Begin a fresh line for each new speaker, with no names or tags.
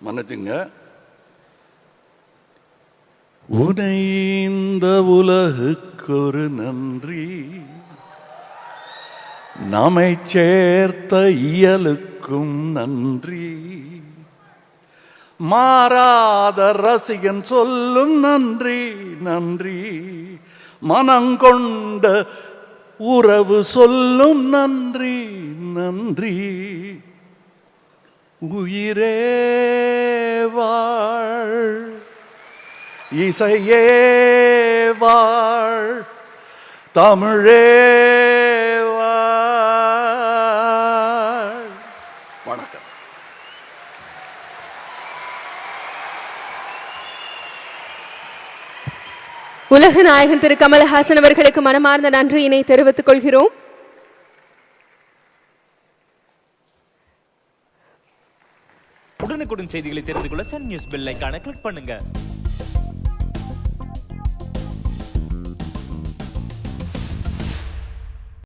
மன்னிச்சுங்க. உனை இந்த உலகுக்கொரு நன்றி, நம்மை சேர்த்த இயலுக்கும் நன்றி, மாறாத ரசிகன் சொல்லும் நன்றி நன்றி, மனங்கொண்ட உறவு சொல்லும் நன்றி நன்றி. உயிரே வாழ், இசையே வாழ், தமிழே வாழ். வணக்கம்.
உலக நாயகன் திரு கமலஹாசன் அவர்களுக்கு மனமார்ந்த நன்றியினை தெரிவித்துக் கொள்கிறோம்.
உடனுக்குடன் செய்திகளை தெரிந்து கொள்ள சன் நியூஸ் பெல் ஐகானை கிளிக் பண்ணுங்க.